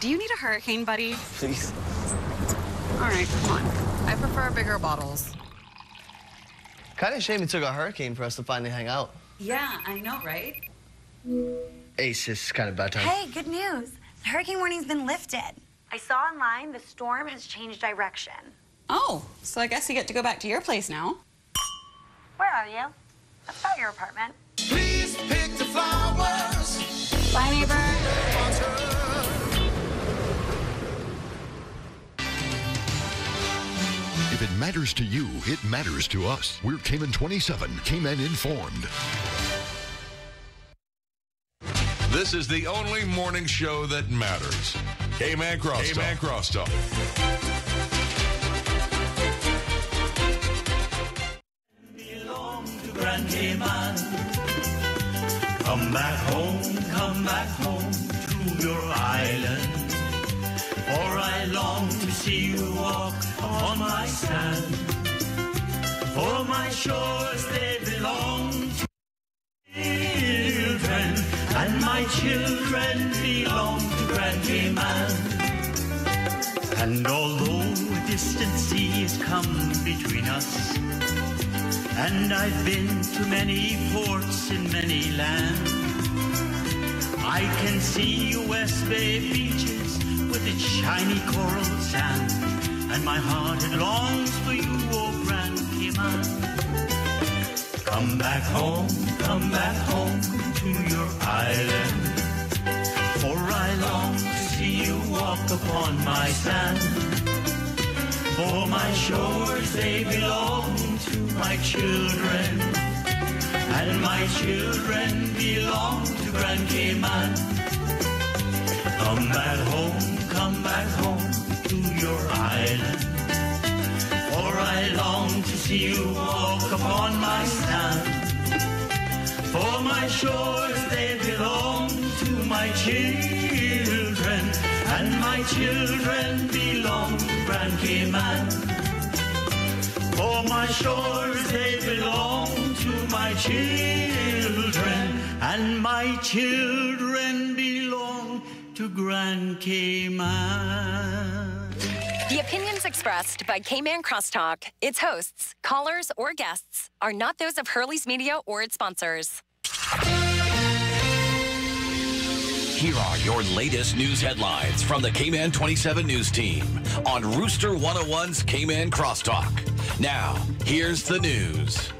Do you need a hurricane buddy? Please. All right, come on. I prefer bigger bottles. Kind of shame it took a hurricane for us to finally hang out. Yeah, I know, right? Ace, this is kind of bad time. Hey, good news. The hurricane warning's been lifted. I saw online the storm has changed direction. Oh, so I guess you get to go back to your place now. Where are you? That's not your apartment. Please pick the flowers. Bye, neighbor. If it matters to you, it matters to us. We're Cayman 27, Cayman Informed. This is the only morning show that matters. Cayman Crosstalk. Cayman Crosstalk. Belong to Grand Cayman. Come back home to your island. For I long to see you walk upon my sand. For my shores, they belong to children, and my children belong to Grand Cayman. And although a distant sea has come between us, and I've been to many ports in many lands, I can see West Bay beaches with its shiny coral sand, and my heart it longs for you, oh Grand Cayman. Come back home to your island, for I long to see you walk upon my sand. For my shores, they belong to my children, and my children belong to Grand Cayman. Come back home to your island, for I long to see you walk upon my sand. For my shores, they belong to my children, and my children belong to Grand Cayman. For my shores, they belong to my children, and my children belong to Grand Cayman. The opinions expressed by Cayman Crosstalk, its hosts, callers, or guests are not those of Hurley's Media or its sponsors. Here are your latest news headlines from the Cayman 27 News Team on Rooster 101's Cayman Crosstalk. Now, here's the news.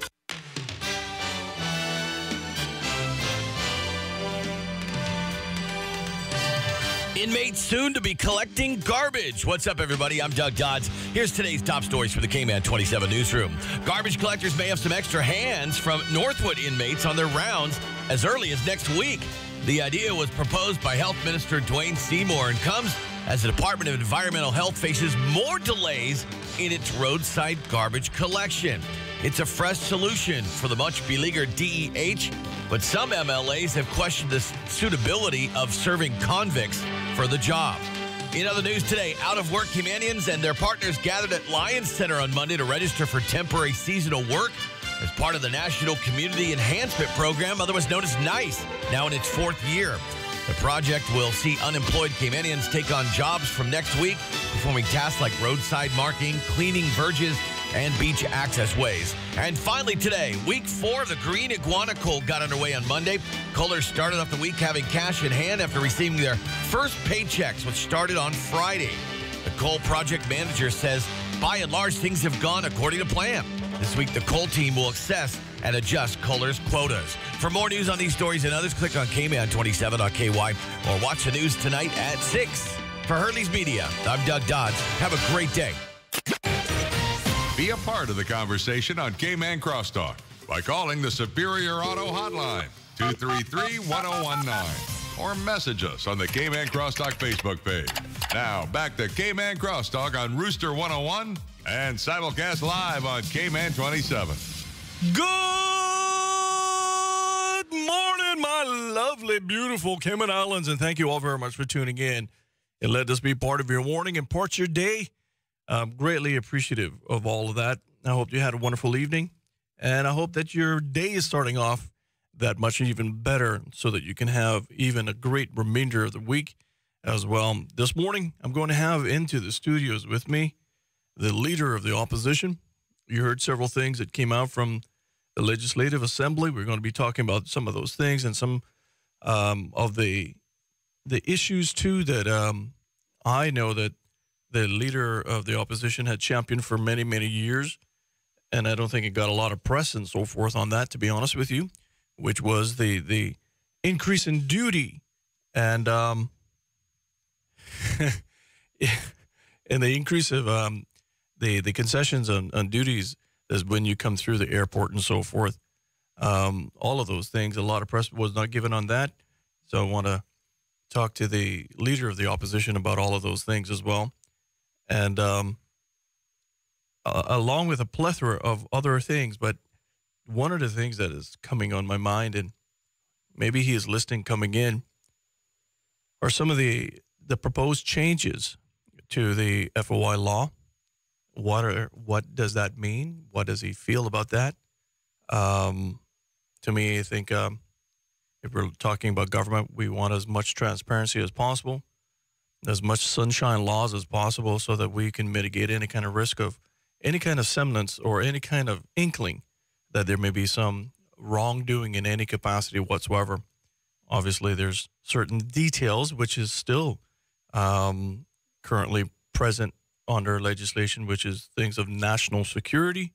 Inmates soon to be collecting garbage. What's up, everybody? I'm Doug Dodds. Here's today's top stories for the Cayman 27 newsroom. Garbage collectors may have some extra hands from Northwood inmates on their rounds as early as next week. The idea was proposed by Health Minister Dwayne Seymour and comes as the Department of Environmental Health faces more delays in its roadside garbage collection. It's a fresh solution for the much beleaguered DEH, but some MLAs have questioned the suitability of serving convicts for the job. In other news today, out-of-work Caymanians and their partners gathered at Lions Center on Monday to register for temporary seasonal work as part of the National Community Enhancement Program, otherwise known as NICE, now in its fourth year. The project will see unemployed Caymanians take on jobs from next week, performing tasks like roadside marking, cleaning verges, and beach access ways. And finally today, week 4 of the Green Iguana Cull got underway on Monday. Cullers started off the week having cash in hand after receiving their first paychecks, which started on Friday. The Cull project manager says, by and large, things have gone according to plan. This week, the Cull team will assess and adjust Cullers' quotas. For more news on these stories and others, click on Cayman27.ky or watch the news tonight at 6. For Hurley's Media, I'm Doug Dodds. Have a great day. Be a part of the conversation on Cayman Crosstalk by calling the Superior Auto Hotline, 233-1019, or message us on the Cayman Crosstalk Facebook page. Now, back to Cayman Crosstalk on Rooster 101 and simulcast live on Cayman 27. Good morning, my lovely, beautiful Cayman Islands, and thank you all very much for tuning in and let this be part of your morning and part of your day. I'm greatly appreciative of all of that. I hope you had a wonderful evening, and I hope that your day is starting off that much even better so that you can have even a great remainder of the week as well. This morning, I'm going to have into the studios with me the leader of the opposition. You heard several things that came out from the Legislative Assembly. We're going to be talking about some of those things and some of the issues, too, that I know that the leader of the opposition had championed for many, many years. And I don't think it got a lot of press and so forth on that, to be honest with you, which was the increase in duty and and the increase of the concessions on duties is when you come through the airport and so forth. All of those things, a lot of press was not given on that. So I want to talk to the leader of the opposition about all of those things as well. And along with a plethora of other things. But one of the things that is coming on my mind, and maybe he is listening coming in, are some of the proposed changes to the FOI law. What does that mean? What does he feel about that? To me, I think if we're talking about government, we want as much transparency as possible, as much sunshine laws as possible, so that we can mitigate any kind of risk of any kind of semblance or any kind of inkling that there may be some wrongdoing in any capacity whatsoever. Obviously, there's certain details which is still currently present under legislation, which is things of national security.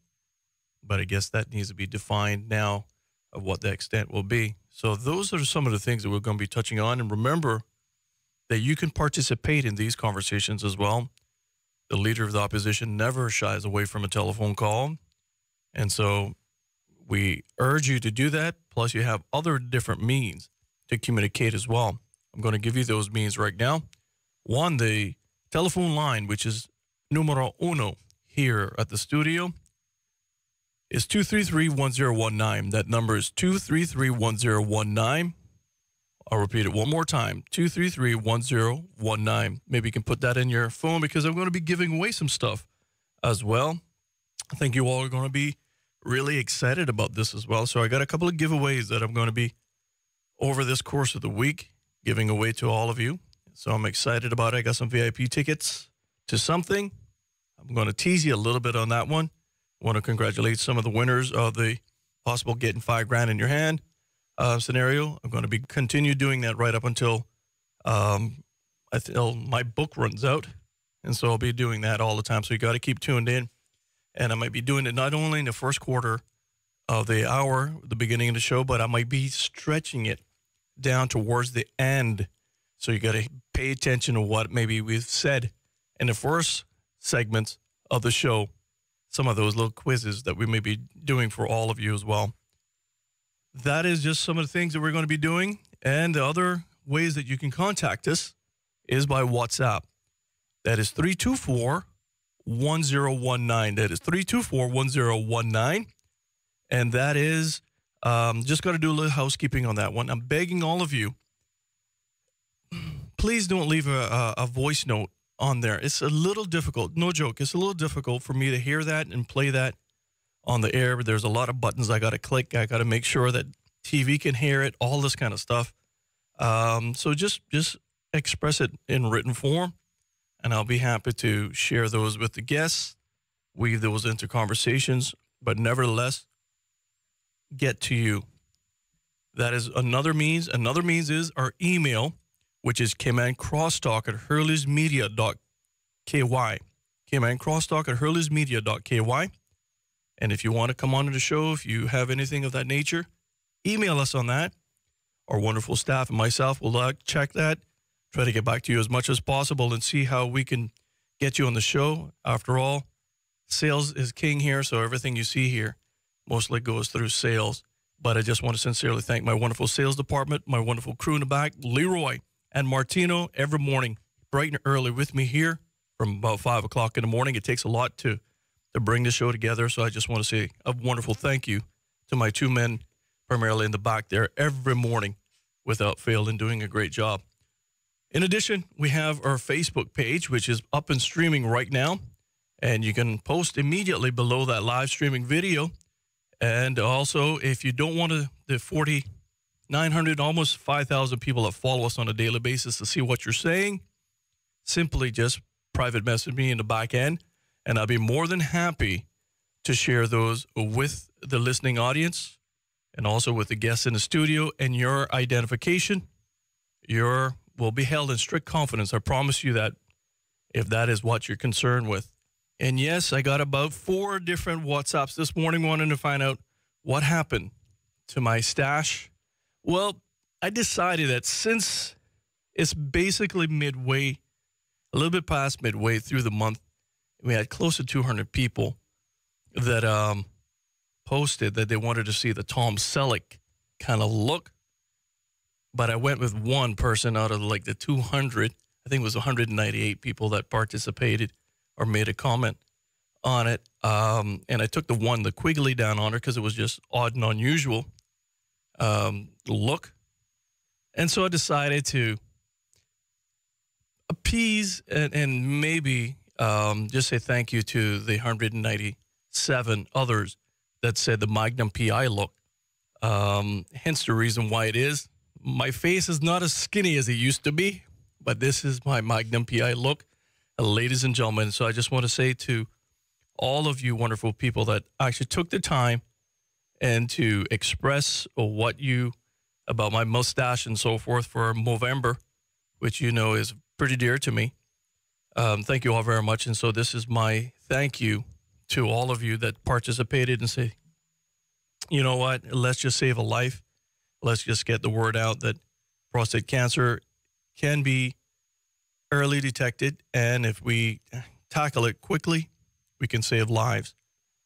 But I guess that needs to be defined now of what the extent will be. So those are some of the things that we're going to be touching on. And remember that you can participate in these conversations as well. The leader of the opposition never shies away from a telephone call. And so we urge you to do that. Plus, you have other different means to communicate as well. I'm going to give you those means right now. One, the telephone line, which is numero uno here at the studio, is 233-1019. That number is 233-1019. I'll repeat it one more time, 233-1019. Maybe you can put that in your phone because I'm going to be giving away some stuff as well. I think you all are going to be really excited about this as well. So I got a couple of giveaways that I'm going to be over this course of the week giving away to all of you. So I'm excited about it. I got some VIP tickets to something. I'm going to tease you a little bit on that one. I want to congratulate some of the winners of the possible getting $5,000 in your hand scenario. I'm going to be continue doing that right up until my book runs out. And so I'll be doing that all the time. So you got to keep tuned in. And I might be doing it not only in the first quarter of the hour, the beginning of the show, but I might be stretching it down towards the end. So you got to pay attention to what maybe we've said in the first segments of the show, some of those little quizzes that we may be doing for all of you as well. That is just some of the things that we're going to be doing. And the other ways that you can contact us is by WhatsApp. That is 324-1019. That is 324-1019. And that is, just got to do a little housekeeping on that one. I'm begging all of you, please don't leave a voice note on there. It's a little difficult. No joke. It's a little difficult for me to hear that and play that on the air. But there's a lot of buttons I got to click. I got to make sure that TV can hear it, all this kind of stuff. So just express it in written form, and I'll be happy to share those with the guests, weave those into conversations, but nevertheless, get to you. That is another means. Another means is our email, which is caymancrosstalk@hurleysmedia.ky. caymancrosstalk@hurleysmedia.ky. And if you want to come on to the show, if you have anything of that nature, email us on that. Our wonderful staff and myself will check that, try to get back to you as much as possible and see how we can get you on the show. After all, sales is king here, so everything you see here mostly goes through sales. But I just want to sincerely thank my wonderful sales department, my wonderful crew in the back, Leroy and Martino, every morning, bright and early with me here from about 5 o'clock in the morning. It takes a lot to bring the show together, so I just want to say a wonderful thank you to my two men, primarily in the back there, every morning without fail and doing a great job. In addition, we have our Facebook page, which is up and streaming right now, and you can post immediately below that live streaming video. And also, if you don't want the 49 900, almost 5,000 people that follow us on a daily basis to see what you're saying. Simply just private message me in the back end, and I'll be more than happy to share those with the listening audience and also with the guests in the studio. And your identification, will be held in strict confidence. I promise you that, if that is what you're concerned with. And yes, I got about 4 different WhatsApps this morning wanting to find out what happened to my stash. Well, I decided that since it's basically midway, a little bit past midway through the month, we had close to 200 people that posted that they wanted to see the Tom Selleck kind of look. But I went with one person out of like the 200. I think it was 198 people that participated or made a comment on it. And I took the Quigley down on her because it was just odd and unusual look. And so I decided to appease and maybe just say thank you to the 197 others that said the Magnum PI look. Hence the reason why it is. My face is not as skinny as it used to be, but this is my Magnum PI look, ladies and gentlemen. So I just want to say to all of you wonderful people that actually took the time and to express about my mustache and so forth for Movember, which you know is pretty dear to me. Thank you all very much. And so this is my thank you to all of you that participated and say, you know what, let's just save a life. Let's just get the word out that prostate cancer can be early detected. And if we tackle it quickly, we can save lives.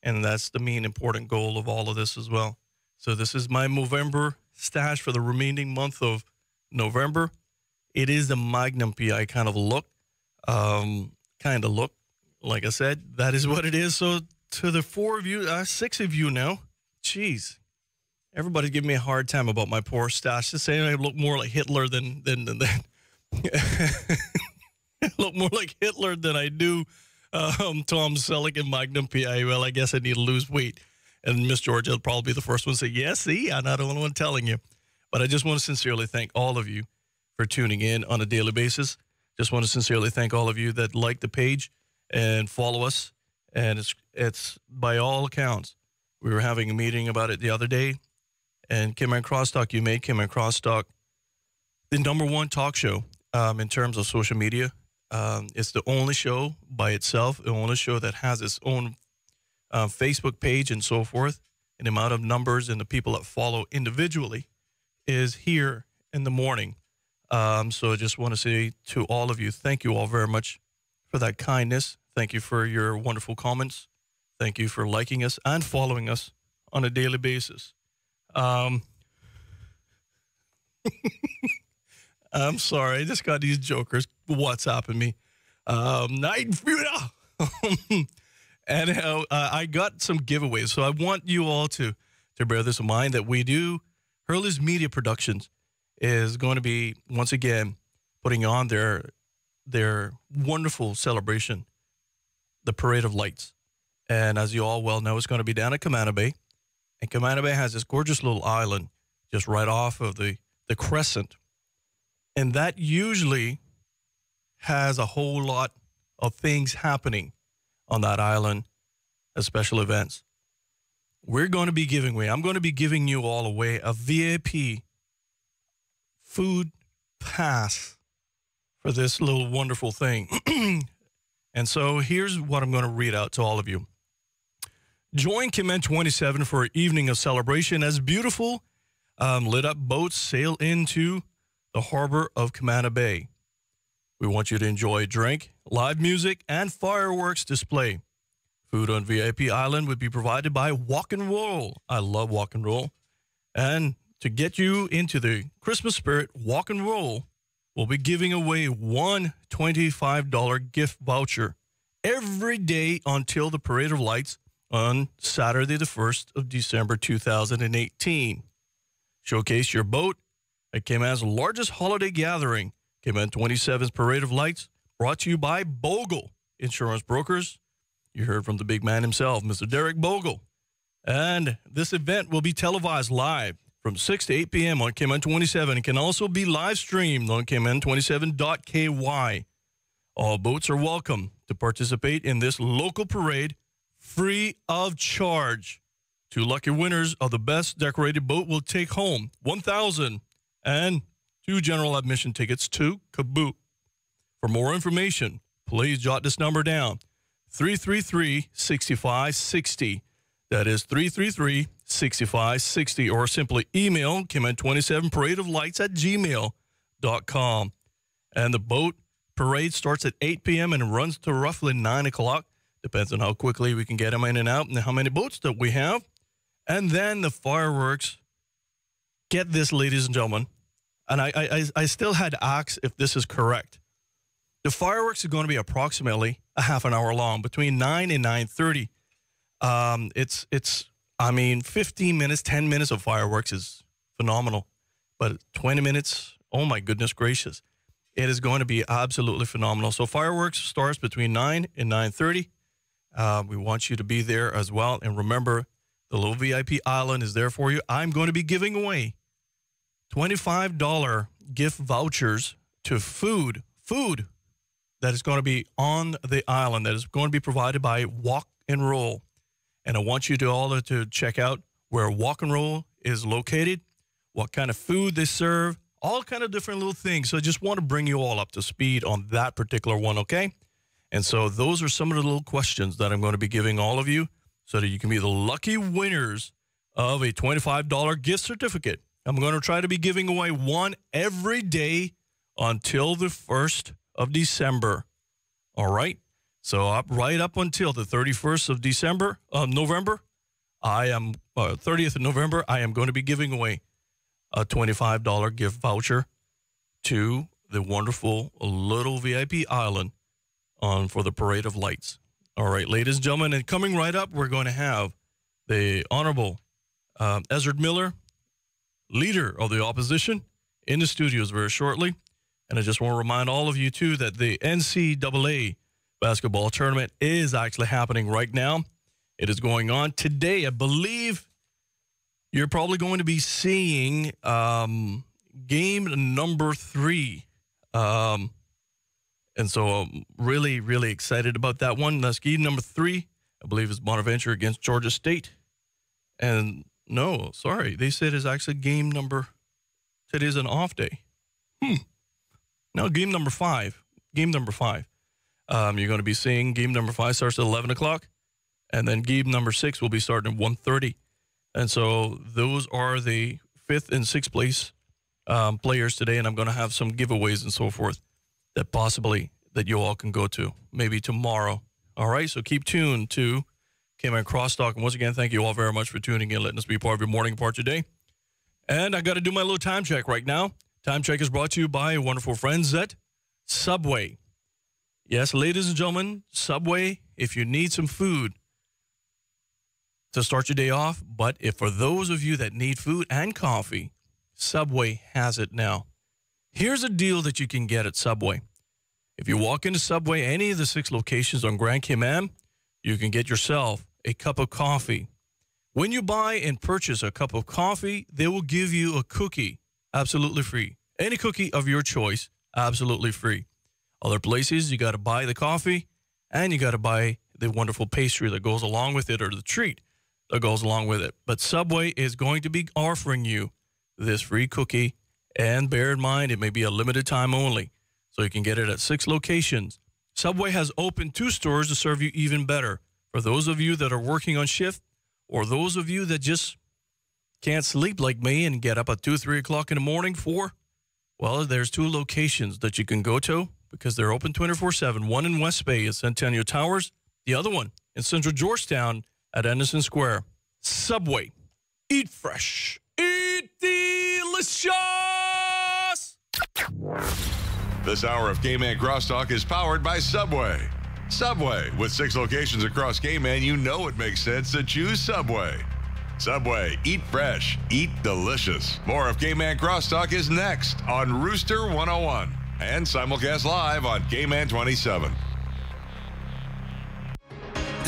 And that's the main important goal of all of this as well. So this is my Movember stash for the remaining month of November. It is the Magnum PI kind of look. Like I said, that is what it is. So to the 6 of you now, geez, everybody's giving me a hard time about my poor stash. Just saying I look more like Hitler than I look more like Hitler than I do Tom Selleck and Magnum PI. Well, I guess I need to lose weight. And Miss Georgia will probably be the first one to say, yes, see, I'm not the only one telling you. But I just want to sincerely thank all of you for tuning in on a daily basis. Just want to sincerely thank all of you that like the page and follow us. And it's by all accounts. We were having a meeting about it the other day. And Cayman Crosstalk, you made Cayman Crosstalk the #1 talk show in terms of social media. It's the only show by itself, the only show that has its own Facebook page and so forth. And the amount of numbers and the people that follow individually is here in the morning. So I just want to say to all of you, thank you all very much for that kindness. Thank you for your wonderful comments. Thank you for liking us and following us on a daily basis. I'm sorry. I just got these jokers WhatsApping me. Night Fuda. And I got some giveaways. So I want you all to bear this in mind that we do. Hurley's Media Productions is going to be, once again, putting on their wonderful celebration, the Parade of Lights. And as you all well know, it's going to be down at Cayman Bay. And Cayman Bay has this gorgeous little island just right off of the crescent. And that usually has a whole lot of things happening on that island as special events. I'm going to be giving you all away a VIP food pass for this little wonderful thing. And so here's what I'm going to read out to all of you. Join Cayman 27 for an evening of celebration as beautiful lit up boats sail into the harbor of Cayman Bay. We want you to enjoy a drink, live music, and fireworks display. Food on VIP Island would be provided by Walk and Roll. I love Walk and Roll. And to get you into the Christmas spirit, Walk and Roll will be giving away one $25 gift voucher every day until the Parade of Lights on Saturday, the 1st of December, 2018. Showcase your boat at Cayman's largest holiday gathering, Cayman 27's Parade of Lights, brought to you by Bogle Insurance Brokers. You heard from the big man himself, Mr. Derek Bogle. And this event will be televised live from 6 to 8 p.m. on Cayman 27. It can also be live streamed on Cayman27.ky. All boats are welcome to participate in this local parade free of charge. 2 lucky winners of the best decorated boat will take home $1,000 and 2 general admission tickets to Kaboot. For more information, please jot this number down, 333-6560. That is 333-6560, or simply email Cayman27paradeoflights@gmail.com. And the boat parade starts at 8 p.m. and runs to roughly 9 o'clock. Depends on how quickly we can get them in and out and how many boats that we have. And then the fireworks. Get this, ladies and gentlemen. And I still had to ask if this is correct. The fireworks are going to be approximately a half an hour long, between 9 and 9:30. 15 minutes, 10 minutes of fireworks is phenomenal. But 20 minutes, oh my goodness gracious. It is going to be absolutely phenomenal. So fireworks starts between 9 and 9:30. We want you to be there as well. And remember, the little VIP island is there for you. I'm going to be giving away $25 gift vouchers to food that is going to be on the island, that is going to be provided by Walk and Roll. And I want you to all to check out where Walk and Roll is located, what kind of food they serve, all kind of different little things. So I just want to bring you all up to speed on that particular one, okay? And so those are some of the little questions that I'm going to be giving all of you so that you can be the lucky winners of a $25 gift certificate. I'm going to try to be giving away one every day until the 1st of December. All right? So right up until the 31st of November, 30th of November, I am going to be giving away a $25 gift voucher to the wonderful little VIP island for the Parade of Lights. All right, ladies and gentlemen, and coming right up, we're going to have the Honorable Ezra Miller, Leader of the Opposition, in the studios very shortly. And I just want to remind all of you, too, that the NCAA basketball tournament is actually happening right now. It is going on today. I believe you're probably going to be seeing game number 3. And so I'm really, really excited about that one. That's game number 3. I believe is Bonaventure against Georgia State. And no, sorry, they said it's actually game number, today's an off day. No, game number 5. Game number 5. You're going to be seeing game number 5 starts at 11 o'clock. And then game number 6 will be starting at 1:30. And so those are the 5th and 6th place players today. And I'm going to have some giveaways and so forth that you all can go to maybe tomorrow. All right, so keep tuned to Cayman Crosstalk. And once again, thank you all very much for tuning in, letting us be part of your morning, part of your day. And I got to do my little time check right now. Time check is brought to you by wonderful friends at Subway. Yes, ladies and gentlemen, Subway, if you need some food to start your day off, but if for those of you that need food and coffee, Subway has it now. Here's a deal that you can get at Subway. If you walk into Subway, any of the 6 locations on Grand Cayman, you can get yourself a cup of coffee. When you buy and purchase a cup of coffee, they will give you a cookie, absolutely free. Any cookie of your choice, absolutely free. Other places, you got to buy the coffee, and you got to buy the wonderful pastry that goes along with it, or the treat that goes along with it. But Subway is going to be offering you this free cookie, and bear in mind, it may be a limited time only, so you can get it at 6 locations. Subway has opened 2 stores to serve you even better. For those of you that are working on shift, or those of you that just can't sleep like me and get up at 2, 3 o'clock in the morning well, there's 2 locations that you can go to because they're open 24/7. One in West Bay at Centennial Towers. The other one in Central Georgetown at Anderson Square. Subway. Eat fresh. Eat delicious. This hour of Cayman Crosstalk is powered by Subway. Subway, with 6 locations across Cayman, you know it makes sense to choose Subway. Subway, eat fresh, eat delicious. More of Cayman Crosstalk is next on Rooster 101 and simulcast live on Cayman 27.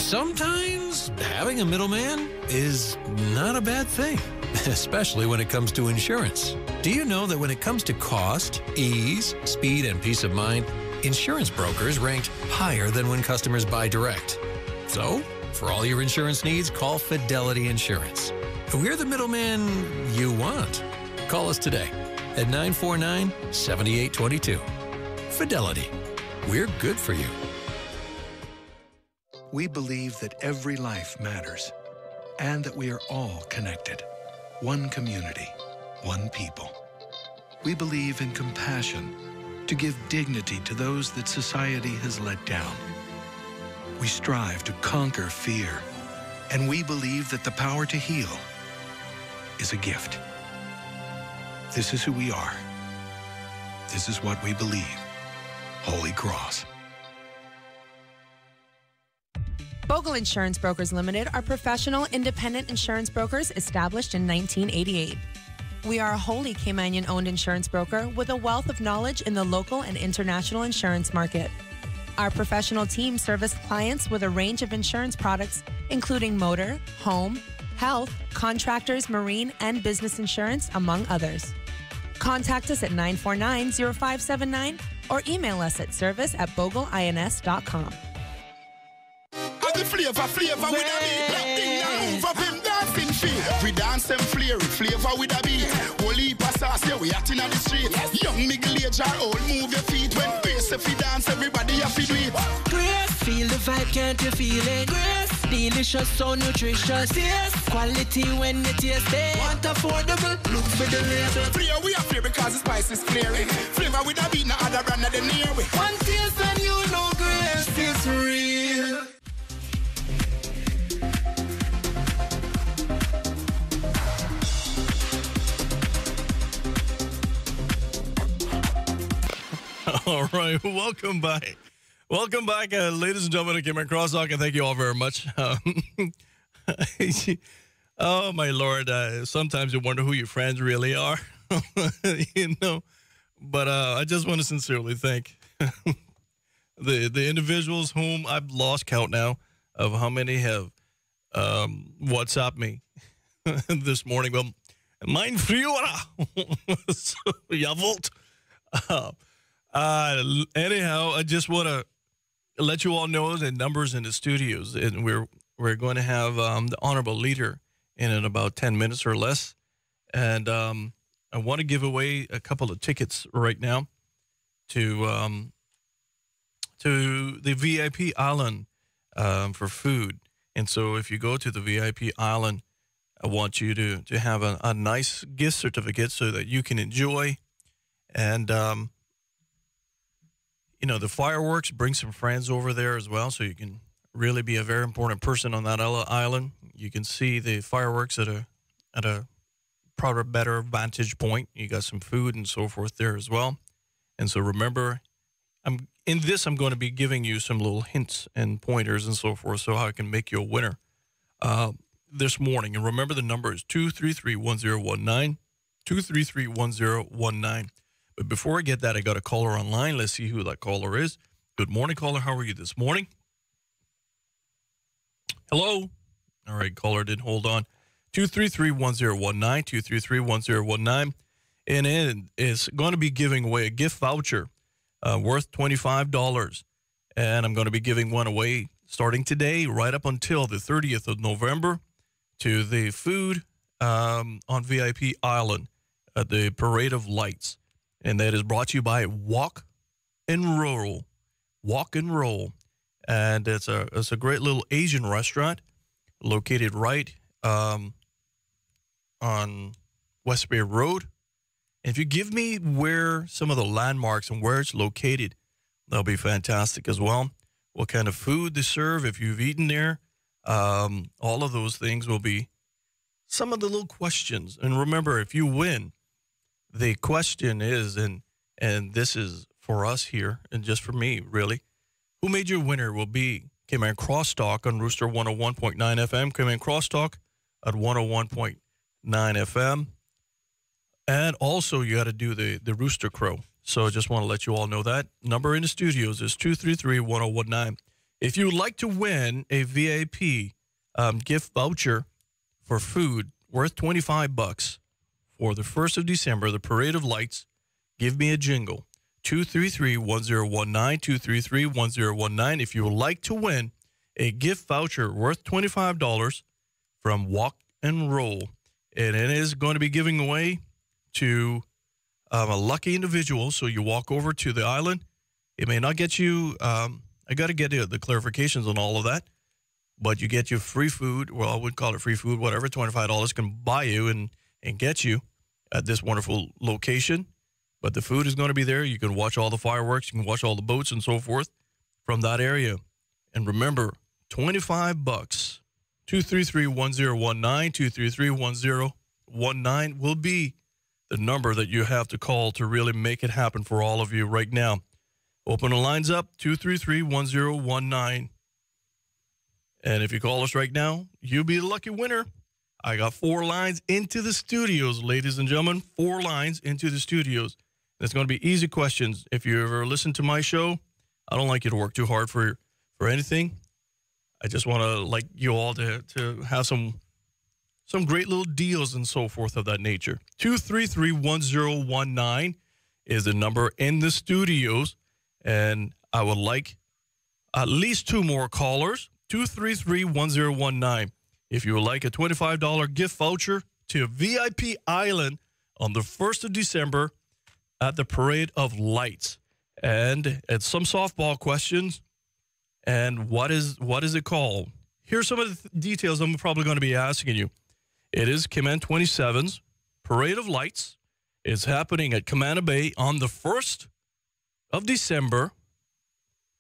Sometimes having a middleman is not a bad thing, especially when it comes to insurance. Do you know that when it comes to cost, ease, speed, and peace of mind, insurance brokers ranked higher than when customers buy direct? So, for all your insurance needs, call Fidelity Insurance. We're the middleman you want. Call us today at 949-7822. Fidelity. We're good for you. We believe that every life matters and that we are all connected. One community, one people. We believe in compassion to give dignity to those that society has let down. We strive to conquer fear, and we believe that the power to heal is a gift. This is who we are. This is what we believe. Holy Cross. Bogle Insurance Brokers Limited are professional, independent insurance brokers established in 1988. We are a wholly Caymanian-owned insurance broker with a wealth of knowledge in the local and international insurance market. Our professional team service clients with a range of insurance products, including motor, home, health, contractors, marine, and business insurance, among others. Contact us at 949-0579 or email us at service@bogleins.com. The flavor with a beat. Black thing now move up him dancing feet. We dance them flavor with a beat. Whole heap of sauce, yeah, we acting on the street. Young middle age or old, move your feet. When bass if we dance, everybody have to do it. Grace, feel the vibe, can't you feel it? Grace, delicious, so nutritious. Yes, quality when you taste it. Want affordable, look for the label. Flavor we are flavor because the spice is flaring. Flavor with a beat, no other brand of the near way. One taste and you know Grace is real. All right, welcome back. Welcome back, ladies and gentlemen, to Cayman Crosstalk, and thank you all very much. Oh, my Lord, sometimes you wonder who your friends really are, you know. But I just want to sincerely thank the individuals whom I've lost count now of how many have WhatsApped me this morning. Well, mein Führer, so, jawohl. Anyhow, I just want to let you all know the numbers in the studios, and we're going to have the honorable leader in about 10 minutes or less, and I want to give away a couple of tickets right now to the VIP Island for food. And so, if you go to the VIP Island, I want you to have a nice gift certificate so that you can enjoy and. You know, the fireworks, bring some friends over there as well, so you can really be a very important person on that island. You can see the fireworks at a probably better vantage point. You got some food and so forth there as well. And so remember, I'm going to be giving you some little hints and pointers and so forth, so how I can make you a winner this morning. And remember, the number is 233-1019, 233-1019. But before I get that, I got a caller online. Let's see who that caller is. Good morning, caller. How are you this morning? Hello? All right, caller didn't hold on. 233-1019, 233-1019. And it is going to be giving away a gift voucher worth $25. And I'm going to be giving one away starting today right up until the 30th of November to the food on VIP Island at the Parade of Lights. And that is brought to you by Walk and Roll. Walk and Roll. And it's a great little Asian restaurant located right on Westbury Road. And if you give me where some of the landmarks and where it's located, that'll be fantastic as well. What kind of food they serve, if you've eaten there. All of those things will be some of the little questions. And remember, if you win, the question is, and this is for us here, and just for me, really, who made your winner will be Cayman Crosstalk on Rooster 101.9 FM, Cayman Crosstalk at 101.9 FM. And also, you got to do the Rooster Crow. So I just want to let you all know that. Number in the studios is 233-1019. If you would like to win a VIP gift voucher for food worth $25 for the 1st of December, the Parade of Lights, give me a jingle. 233-1019, 233-1019. If you would like to win a gift voucher worth $25 from Walk and Roll, and it is going to be giving away to a lucky individual. So you walk over to the island. It may not get you, I got to get the clarifications on all of that, but you get your free food. Well, I would call it free food, whatever. $25 can buy you and get you at this wonderful location. But the food is going to be there. You can watch all the fireworks. You can watch all the boats and so forth from that area. And remember, $25. 233-1019, 233-1019 will be the number that you have to call to really make it happen for all of you right now. Open the lines up, 233-1019. And if you call us right now, you'll be the lucky winner. I got 4 lines into the studios, ladies and gentlemen, 4 lines into the studios. It's going to be easy questions. If you ever listen to my show, I don't like you to work too hard for anything. I just want to like you all to have some great little deals and so forth of that nature. 233-1019 is the number in the studios, and I would like at least 2 more callers. 233-1019. If you would like a $25 gift voucher to VIP Island on the 1st of December at the Parade of Lights. And it's some softball questions. And what is it called? Here's some of the details I'm probably going to be asking you. It is Cayman 27's Parade of Lights. It's happening at Camana Bay on the 1st of December.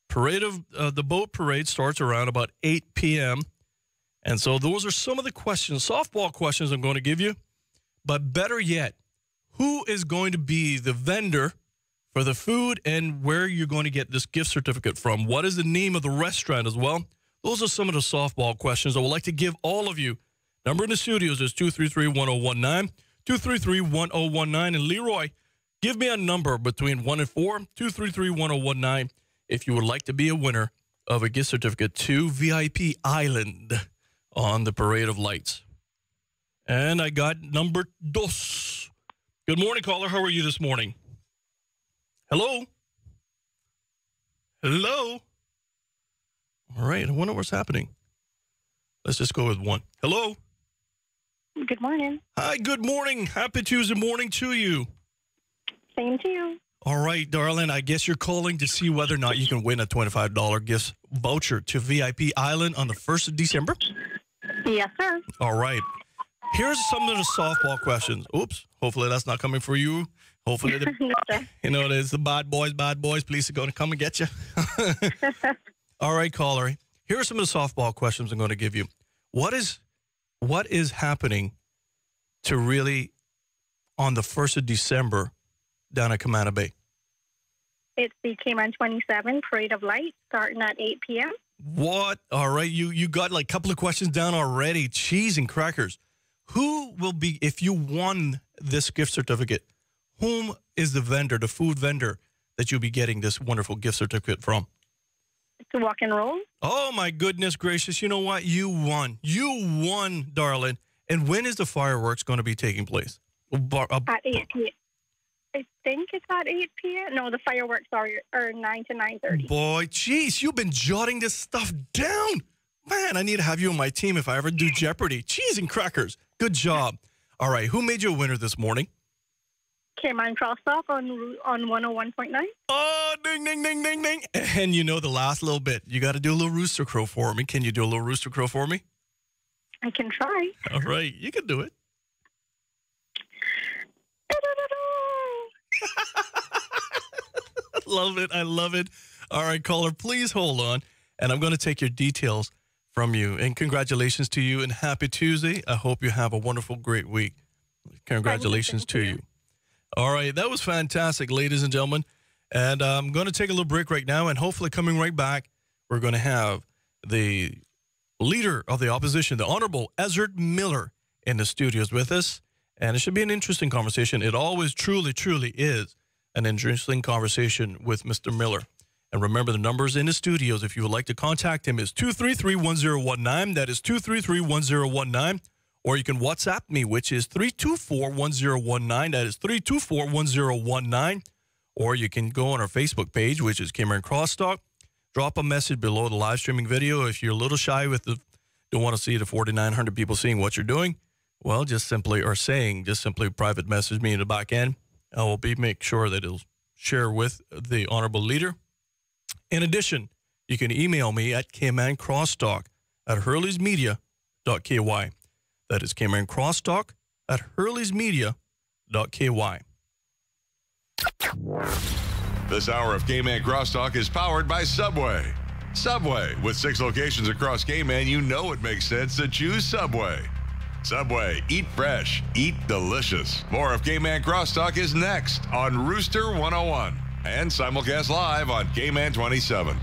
The boat parade starts around about 8 p.m. And so those are some of the questions, softball questions I'm going to give you. But better yet, who is going to be the vendor for the food and where you're going to get this gift certificate from? What is the name of the restaurant as well? Those are some of the softball questions I would like to give all of you. Number in the studios is 233-1019, 233-1019. And Leroy, give me a number between 1 and 4, 233-1019, if you would like to be a winner of a gift certificate to VIP Island on the Parade of Lights. And I got number 2. Good morning, caller. How are you this morning? Hello? Hello? All right. I wonder what's happening. Let's just go with 1. Hello? Good morning. Hi, good morning. Happy Tuesday morning to you. Same to you. All right, darling. I guess you're calling to see whether or not you can win a $25 gift voucher to VIP Island on the 1st of December? Yes, sir. All right. Here's some of the softball questions. Oops. Hopefully that's not coming for you. Hopefully, it's the bad boys. Police are going to come and get you. All right, caller. Here are some of the softball questions I'm going to give you. What is happening to really on the 1st of December down at Camana Bay? It's the Cayman 27 Parade of Lights starting at 8 p.m. What? All right. You got like a couple of questions down already. Cheese and crackers. Who will be, if you won this gift certificate, whom is the vendor, the food vendor that you'll be getting this wonderful gift certificate from? It's a Walk and Roll. Oh, my goodness gracious. You know what? You won. You won, darling. And when is the fireworks going to be taking place? At 8 p.m. I think it's at 8 p.m. No, the fireworks are 9 to 9:30. Boy, geez, you've been jotting this stuff down. Man, I need to have you on my team if I ever do Jeopardy. Cheese and crackers. Good job. All right, who made you a winner this morning? Cayman Crosstalk on 101.9. Oh, ding, ding, ding, ding, ding. And you know the last little bit. You got to do a little rooster crow for me. Can you do a little rooster crow for me? I can try. All right, you can do it. Love it. I love it. All right, caller, please hold on. And I'm going to take your details from you. And congratulations to you and happy Tuesday. I hope you have a wonderful, great week. Congratulations to you. All right, that was fantastic, ladies and gentlemen. And I'm going to take a little break right now. And hopefully coming right back, we're going to have the leader of the opposition, the Honorable Ezra Miller, in the studios with us. And it should be an interesting conversation. It always truly, truly is an interesting conversation with Mr. Miller. And remember, the numbers in the studios, if you would like to contact him, is 233-1019. That is 233-1019. Or you can WhatsApp me, which is 324-1019. That is 324-1019. Or you can go on our Facebook page, which is Cayman Crosstalk. Drop a message below the live streaming video. If you're a little shy don't want to see the 4,900 people seeing what you're doing, well, just simply private message me in the back end. I will make sure that it'll share with the honorable leader. In addition, you can email me at caymancrosstalk@hurleysmedia.ky. That is caymancrosstalk@hurleysmedia.ky. This hour of Cayman Crosstalk is powered by Subway. Subway, with 6 locations across Cayman, you know it makes sense to choose Subway. Subway, eat fresh, eat delicious. More of Cayman Crosstalk is next on Rooster 101 and simulcast live on Cayman 27.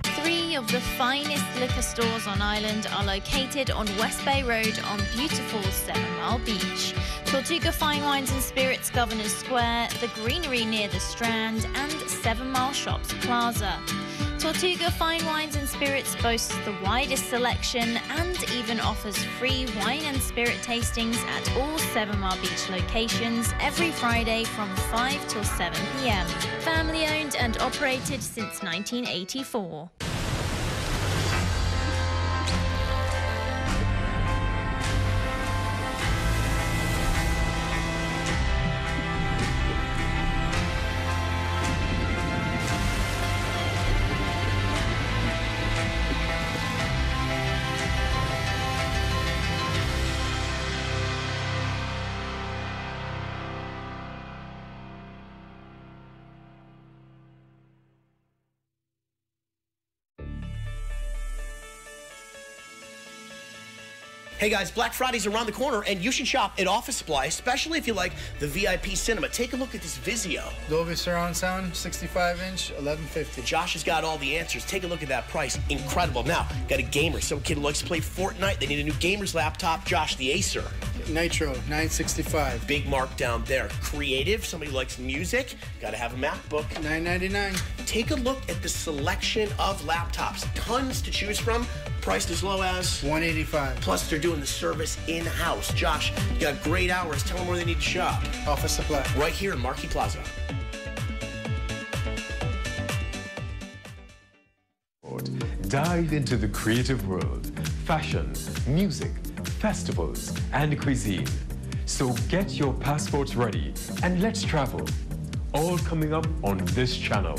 3 of the finest liquor stores on island are located on West Bay Road on beautiful 7 Mile Beach. Tortuga Fine Wines and Spirits, Governors Square, the greenery near the Strand, and 7 Mile Shops Plaza. Tortuga Fine Wines and Spirits boasts the widest selection and even offers free wine and spirit tastings at all 7 Mile Beach locations every Friday from 5 till 7 p.m. Family owned and operated since 1984. Hey guys, Black Friday's around the corner, and you should shop at Office Supply, especially if you like the VIP cinema. Take a look at this Vizio. Dolby surround sound, 65-inch, $11.50. Josh has got all the answers. Take a look at that price. Incredible. Now, got a gamer. Some kid who likes to play Fortnite. They need a new gamer's laptop. Josh, the Acer. Nitro, $965. Big mark down there. Creative. Somebody who likes music. Got to have a MacBook. $999. Take a look at the selection of laptops. Tons to choose from. Priced as low as $185. Plus, they're doing the service in-house. Josh, you got great hours. Tell them where they need to shop. Office Supply. Right here in Marquee Plaza. Dive into the creative world, fashion, music, festivals, and cuisine. So get your passports ready and let's travel. All coming up on this channel.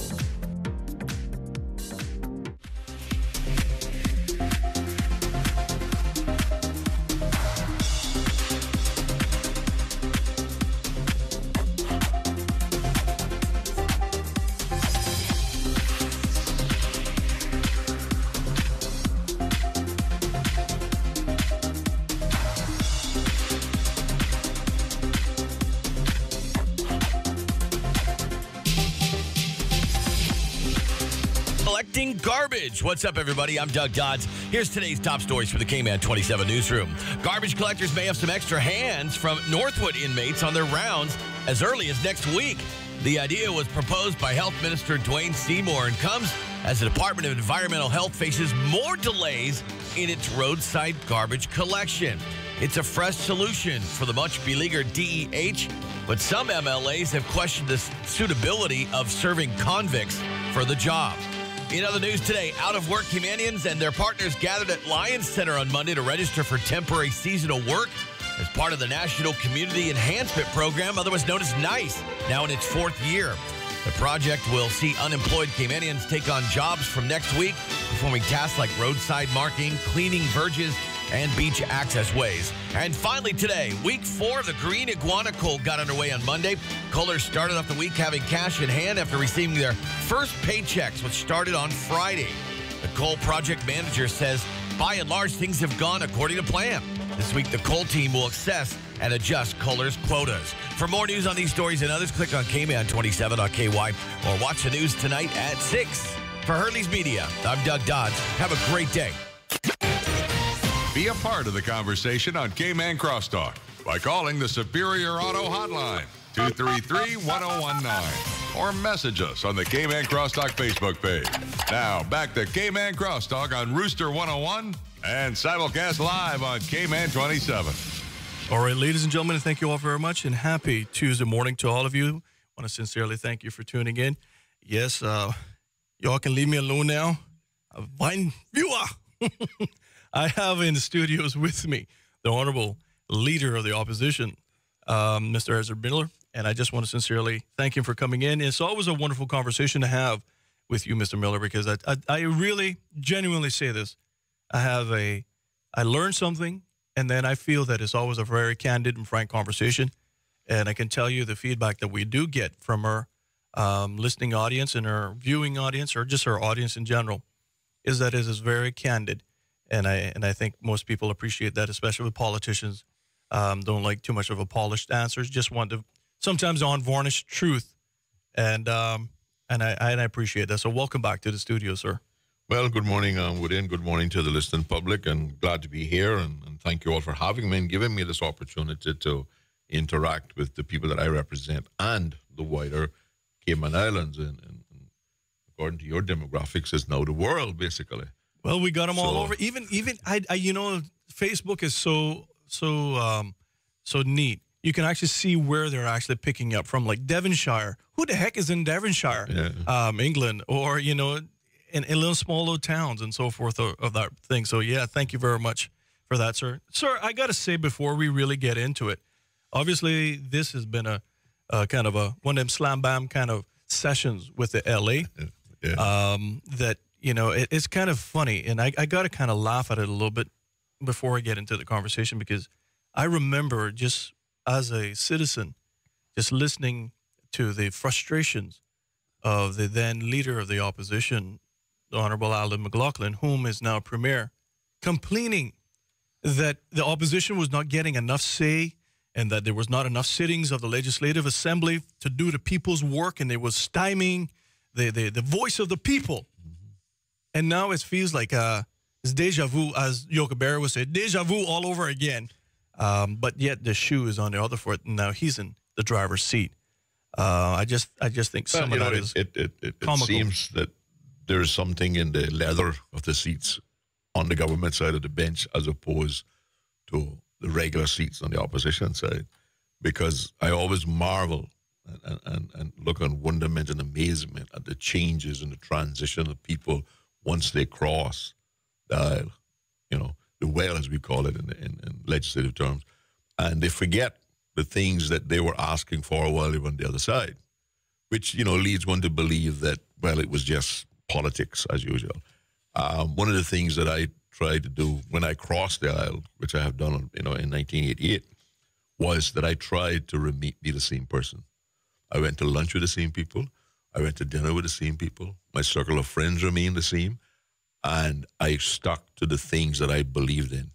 Garbage. What's up, everybody? I'm Doug Dodds. Here's today's top stories for the Cayman 27 newsroom. Garbage collectors may have some extra hands from Northwood inmates on their rounds as early as next week. The idea was proposed by Health Minister Dwayne Seymour and comes as the Department of Environmental Health faces more delays in its roadside garbage collection. It's a fresh solution for the much beleaguered DEH, but some MLAs have questioned the suitability of serving convicts for the job. In other news today, out-of-work Caymanians and their partners gathered at Lions Center on Monday to register for temporary seasonal work as part of the National Community Enhancement Program, otherwise known as NICE, now in its 4th year. The project will see unemployed Caymanians take on jobs from next week, performing tasks like roadside marking, cleaning verges, and beach access ways. And finally today, week 4 of the Green Iguana Cull got underway on Monday. Cullers started off the week having cash in hand after receiving their first paychecks, which started on Friday. The Cull project manager says, by and large, things have gone according to plan. This week, the Cull team will assess and adjust Cullers' quotas. For more news on these stories and others, click on Cayman27.ky or watch the news tonight at 6. For Hurley's Media, I'm Doug Dodds. Have a great day. Be a part of the conversation on Cayman Crosstalk by calling the Superior Auto Hotline, 233-1019. or message us on the Cayman Crosstalk Facebook page. Now, back to Cayman Crosstalk on Rooster 101 and simulcast live on Cayman 27. All right, ladies and gentlemen, thank you all very much, and happy Tuesday morning to all of you. I want to sincerely thank you for tuning in. Yes, y'all can leave me alone now. Fine viewer. I have in the studios with me the Honorable Leader of the Opposition, Mr. Ezra Miller, and I just want to sincerely thank him for coming in. It's always a wonderful conversation to have with you, Mr. Miller, because I really genuinely say this. I learned something, and then I feel that it's always a very candid and frank conversation. And I can tell you the feedback that we do get from our listening audience and our viewing audience, or just our audience in general, is that it is very candid. And I think most people appreciate that, especially with politicians. Don't like too much of a polished answers, just want to sometimes unvarnished truth. And I appreciate that. So welcome back to the studio, sir. Well, good morning, Woodin. Good morning to the listening public, and glad to be here. And thank you all for having me and giving me this opportunity to interact with the people that I represent and the wider Cayman Islands. And according to your demographics, is now the world, basically. Well, we got them all over. Even I Facebook is so neat. You can actually see where they're actually picking up from, like Devonshire. Who the heck is in Devonshire? Yeah. England, or in little small little towns and so forth of that thing. So yeah, thank you very much for that, sir. Sir, I got to say before we really get into it, obviously this has been a kind of one of them slam bam kind of sessions with the LA. Yeah. That it's kind of funny, and I got to kind of laugh at it a little bit before I get into the conversation, because I remember just as a citizen, just listening to the frustrations of the then leader of the opposition, the Honorable Alan McLaughlin, whom is now Premier, complaining that the opposition was not getting enough say and that there was not enough sittings of the Legislative Assembly to do the people's work, and they was stymieing the voice of the people. And now it feels like it's deja vu, as Yoka Berry would say, deja vu all over again. But yet the shoe is on the other foot, and now he's in the driver's seat. I just think some of that is comical. It seems that there's something in the leather of the seats on the government side of the bench as opposed to the regular seats on the opposition side, because I always marvel and look on wonderment and amazement at the changes and the transition of people once they cross the aisle, the well, as we call it in legislative terms, and they forget the things that they were asking for while they were on the other side, which, leads one to believe that, well, it was just politics as usual. One of the things that I tried to do when I crossed the aisle, which I have done, in 1988, was that I tried to be the same person. I went to lunch with the same people. I went to dinner with the same people. My circle of friends remained the same. And I stuck to the things that I believed in.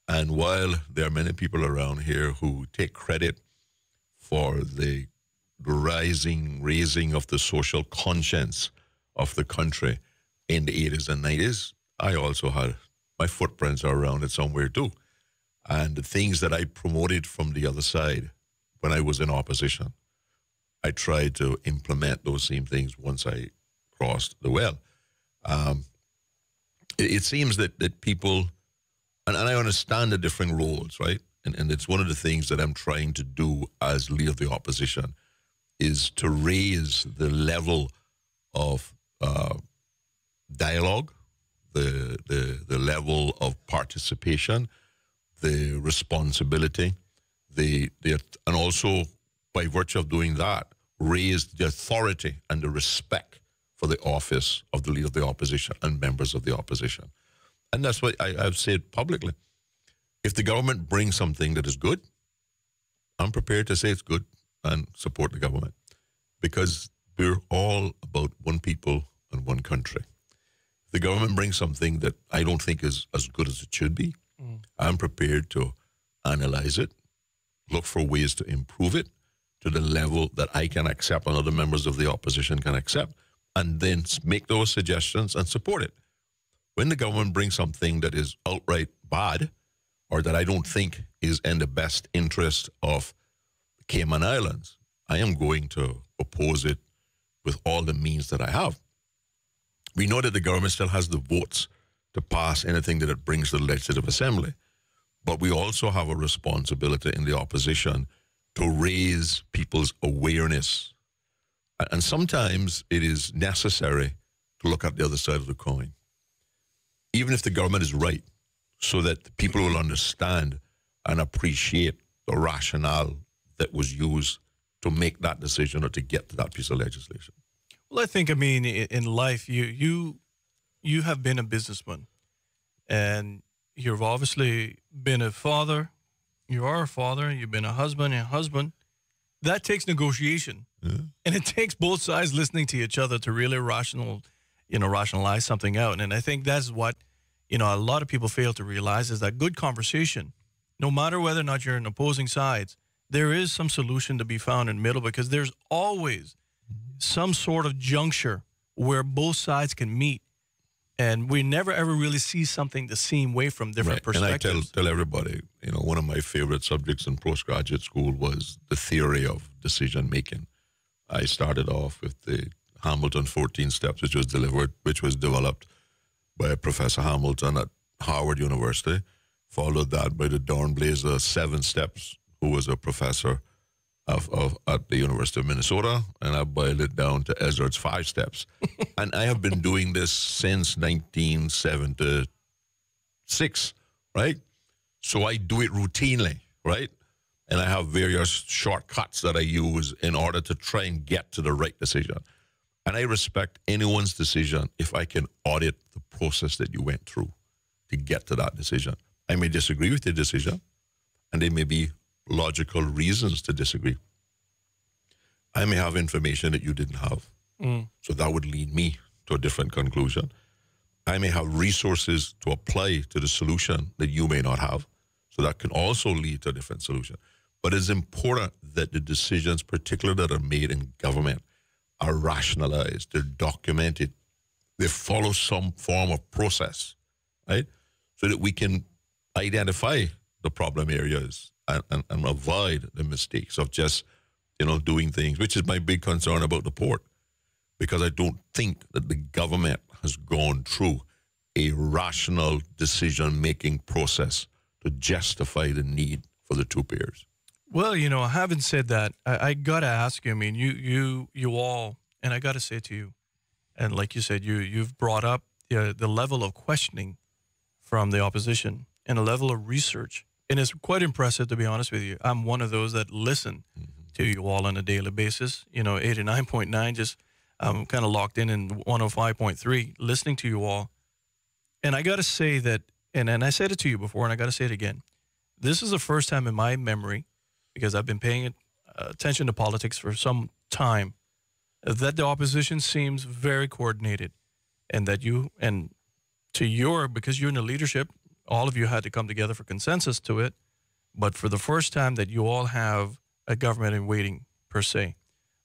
And while there are many people around here who take credit for the raising of the social conscience of the country in the 80s and 90s, I also had my footprints are around it somewhere too. And the things that I promoted from the other side when I was in opposition, I tried to implement those same things once I crossed the well. It seems that people, and I understand the different roles, right? And it's one of the things that I'm trying to do as leader of the opposition, is to raise the level of dialogue, the level of participation, the responsibility, and also by virtue of doing that, raise the authority and the respect for the office of the leader of the opposition and members of the opposition. And that's what I've said publicly. If the government brings something that is good, I'm prepared to say it's good and support the government, because we're all about one people and one country. If the government brings something that I don't think is as good as it should be, I'm prepared to analyze it, look for ways to improve it to the level that I can accept and other members of the opposition can accept, and then make those suggestions and support it. When the government brings something that is outright bad, or that I don't think is in the best interest of the Cayman Islands, I am going to oppose it with all the means that I have. We know that the government still has the votes to pass anything that it brings to the Legislative Assembly. But we also have a responsibility in the opposition to raise people's awareness. And sometimes it is necessary to look at the other side of the coin, even if the government is right, so that people will understand and appreciate the rationale that was used to make that decision or to get to that piece of legislation. Well, I think, in life, you have been a businessman, and you've obviously been a father. You are a father. You've been a husband and a husband. That takes negotiation, and it takes both sides listening to each other to really rationalize something out. And I think that's what, a lot of people fail to realize is that good conversation, no matter whether or not you're in opposing sides, there is some solution to be found in the middle, because there's always some sort of juncture where both sides can meet. And we never, ever really see something the same way from different perspectives. And I tell everybody, one of my favorite subjects in postgraduate school was the theory of decision-making. I started off with the Hamilton 14 steps, which was developed by Professor Hamilton at Howard University, followed that by the Dornblaser 7 steps, who was a professor at the University of Minnesota, and I boiled it down to Ezard's 5 steps. And I have been doing this since 1976, right? So I do it routinely, right? And I have various shortcuts that I use in order to try and get to the right decision. And I respect anyone's decision if I can audit the process that you went through to get to that decision. I may disagree with the decision, and there may be logical reasons to disagree. I may have information that you didn't have. So that would lead me to a different conclusion. I may have resources to apply to the solution that you may not have. So that can also lead to a different solution. But it's important that the decisions, particularly that are made in government, are rationalized, they're documented, they follow some form of process, right? So that we can identify the problem areas and avoid the mistakes of just, doing things, which is my big concern about the port, because I don't think that the government has gone through a rational decision-making process to justify the need for the 2 piers. Well, having said that, I got to ask you, you all, and I got to say to you, and like you said, you've brought up the level of questioning from the opposition and a level of research. And it's quite impressive, to be honest with you. I'm one of those that listen to you all on a daily basis. 89.9, just kind of locked in 105.3, listening to you all. And I got to say that, and I said it to you before, and I got to say it again. This is the first time in my memory, because I've been paying attention to politics for some time, that the opposition seems very coordinated. And that because you're in the leadership, all of you had to come together for consensus to it. But for the first time that you all have a government in waiting, per se,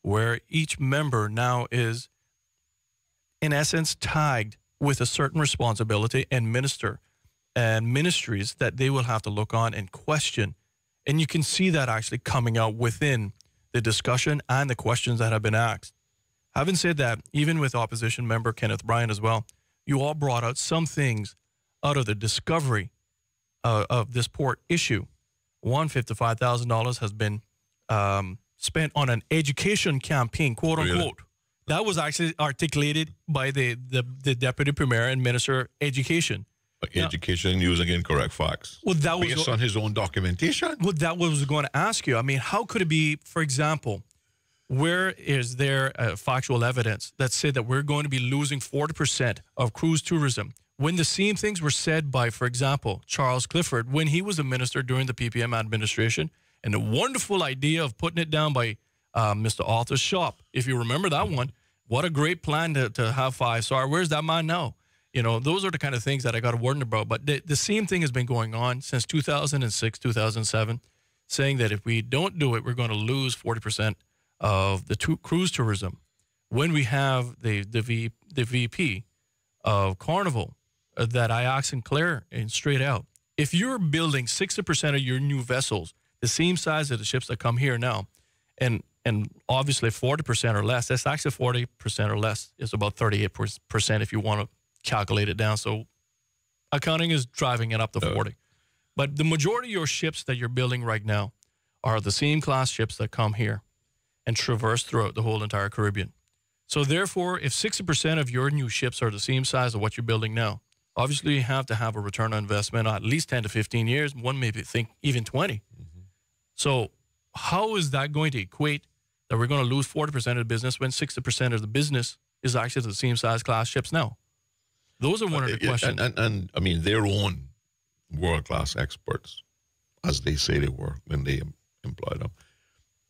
where each member now is, in essence, tagged with a certain responsibility and ministries that they will have to look on and question. And you can see that actually coming out within the discussion and the questions that have been asked. Having said that, even with opposition member Kenneth Bryan as well, you all brought out some things out of the discovery of this port issue. $155,000 has been spent on an education campaign, quote unquote. Really? That was actually articulated by the Deputy Premier and Minister of Education. Education using incorrect facts. Well, that was based on his own documentation. Well, that was going to ask you. How could it be, for example, where is there factual evidence that said that we're going to be losing 40% of cruise tourism, when the same things were said by, for example, Charles Clifford when he was a minister during the PPM administration, and the wonderful idea of putting it down by Mr. Arthur's shop. If you remember that one, what a great plan to have 5-star. Where's that man now? Those are the kind of things that I got to warn about. But the same thing has been going on since 2006, 2007, saying that if we don't do it, we're going to lose 40% of the cruise tourism. When we have the VP of Carnival that I asked and clear and straight out, if you're building 60% of your new vessels the same size of the ships that come here now, and and obviously 40% or less, that's actually 40% or less is about 38% if you want to calculate it down. So accounting is driving it up to 40. But the majority of your ships that you're building right now are the same class ships that come here and traverse throughout the whole entire Caribbean. So therefore, if 60% of your new ships are the same size of what you're building now, obviously you have to have a return on investment of at least 10 to 15 years. One maybe think even 20. So how is that going to equate that we're going to lose 40% of the business when 60% of the business is actually the same size class ships now? Those are one of the questions. And I mean, their own world-class experts, as they say they were when they employed them,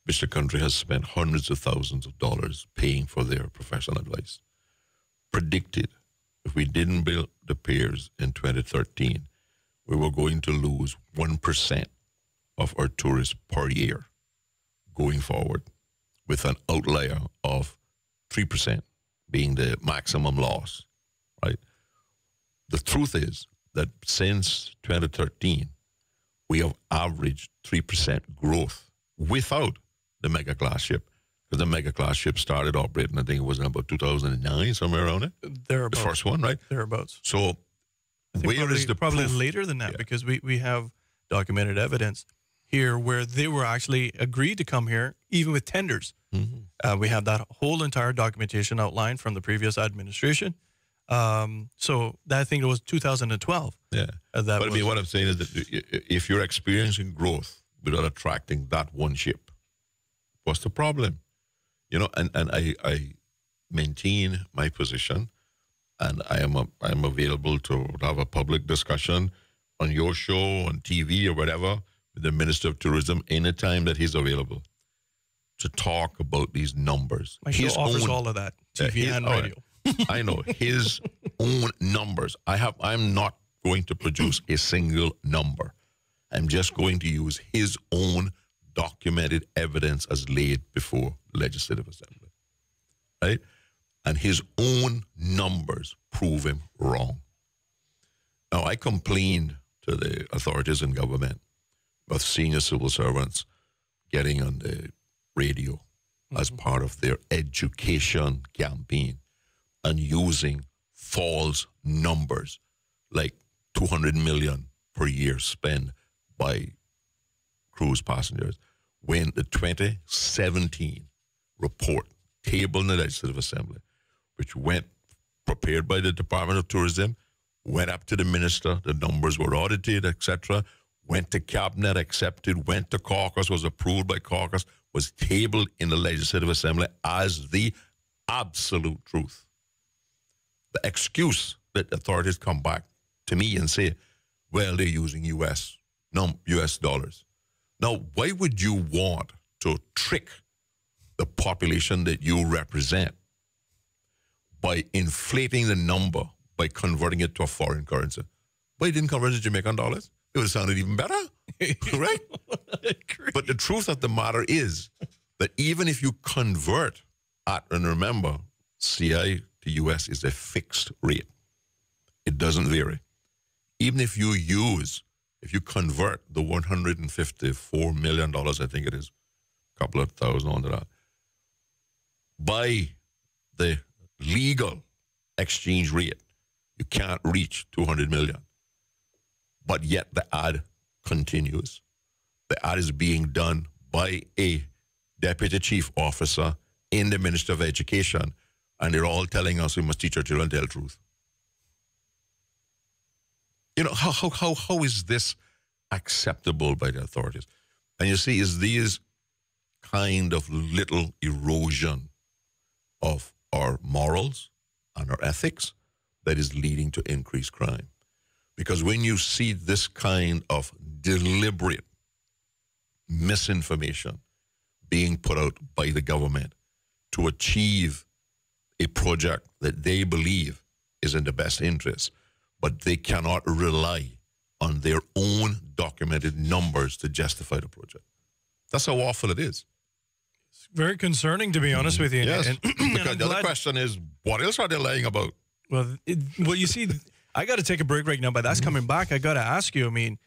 which the country has spent hundreds of thousands of dollars paying for their professional advice, predicted if we didn't build the piers in 2013, we were going to lose 1% of our tourists per year going forward, with an outlier of 3% being the maximum loss, right? The truth is that since 2013, we have averaged 3% growth without the mega class ship, because the mega class ship started operating, I think it was in about 2009, somewhere around it. Thereabouts. The first one, right? Thereabouts. So where is the probably proof? later than that, because we have documented evidence here where they were actually agreed to come here, even with tenders. We have that whole entire documentation outlined from the previous administration. So that, I think it was 2012. Yeah. But I mean, what I'm saying is that if you're experiencing growth without attracting that one ship, what's the problem? You know, and I maintain my position, and I'm available to have a public discussion on your show, on TV or whatever, with the Minister of Tourism anytime that he's available to talk about these numbers. My show offers all of that, TV and radio. I know his own numbers. I'm not going to produce a single number. I'm just going to use his own documented evidence as laid before Legislative Assembly, right? And his own numbers prove him wrong. Now, I complained to the authorities in government of senior civil servants getting on the radio as part of their education campaign and using false numbers like 200 million per year spent by cruise passengers, when the 2017 report tabled in the Legislative Assembly, which went prepared by the Department of Tourism, went up to the minister, the numbers were audited, etc., went to cabinet, accepted, went to caucus, was approved by caucus, was tabled in the Legislative Assembly as the absolute truth. The excuse that authorities come back to me and say, well, they're using US dollars. Now, why would you want to trick the population that you represent by inflating the number, by converting it to a foreign currency? Why you didn't convert it to Jamaican dollars? It would have sounded even better, right? But the truth of the matter is that even if you convert and remember, CI to US is a fixed rate. It doesn't vary. Even if you convert the $154 million, I think it is, a couple of thousand under that, by the legal exchange rate, you can't reach 200 million. But yet the ad continues. The ad is being done by a deputy chief officer in the Ministry of Education, and they're all telling us we must teach our children to tell the truth. You know, how is this acceptable by the authorities? And you see, is these kind of little erosion of our morals and our ethics that is leading to increased crime. Because when you see this kind of deliberate misinformation being put out by the government to achieve a project that they believe is in the best interest, but they cannot rely on their own documented numbers to justify the project. That's how awful it is. It's very concerning, to be honest with you. Yes, because the other question is, what else are they lying about? Well, you see, I got to take a break right now, but that's coming back. I got to ask you, I mean,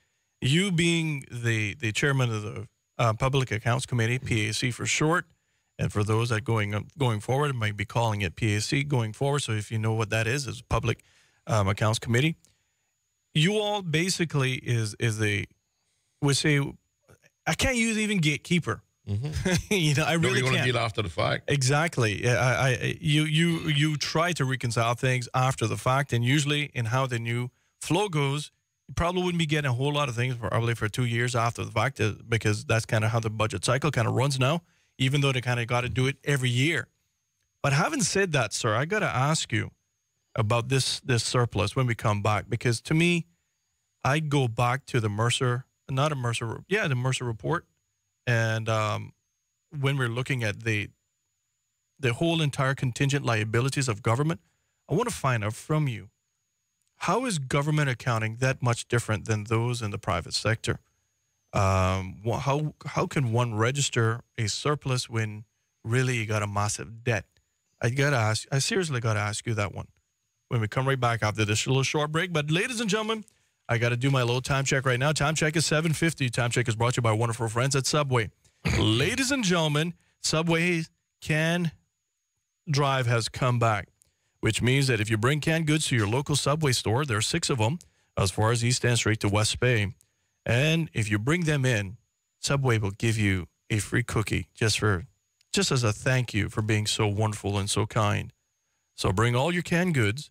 you being the chairman of the Public Accounts Committee, PAC for short, And for those that going forward, might be calling it PAC going forward. So if you know what that is Public Accounts Committee. You all basically is would say, I can't use even gatekeeper. Mm-hmm. I really can't. can't. Deal after the fact. Exactly. You try to reconcile things after the fact, and usually in how the new flow goes, you probably wouldn't be getting a whole lot of things probably for 2 years after the fact, because that's kind of how the budget cycle kind of runs now, even though they kind of got to do it every year. But having said that, sir, I got to ask you about this surplus when we come back, because to me, I go back to the Mercer report. And when we're looking at the whole entire contingent liabilities of government, I want to find out from you, how is government accounting that much different than those in the private sector? How can one register a surplus when really you got a massive debt? I seriously got to ask you that one when we come right back after this little short break. But ladies and gentlemen, I got to do my little time check right now. Time check is 7:50. Time check is brought to you by wonderful friends at Subway. Ladies and gentlemen, Subway Can Drive has come back, which means that if you bring canned goods to your local Subway store, there are 6 of them as far as East End Street to West Bay. And if you bring them in, Subway will give you a free cookie just as a thank you for being so wonderful and so kind. So bring all your canned goods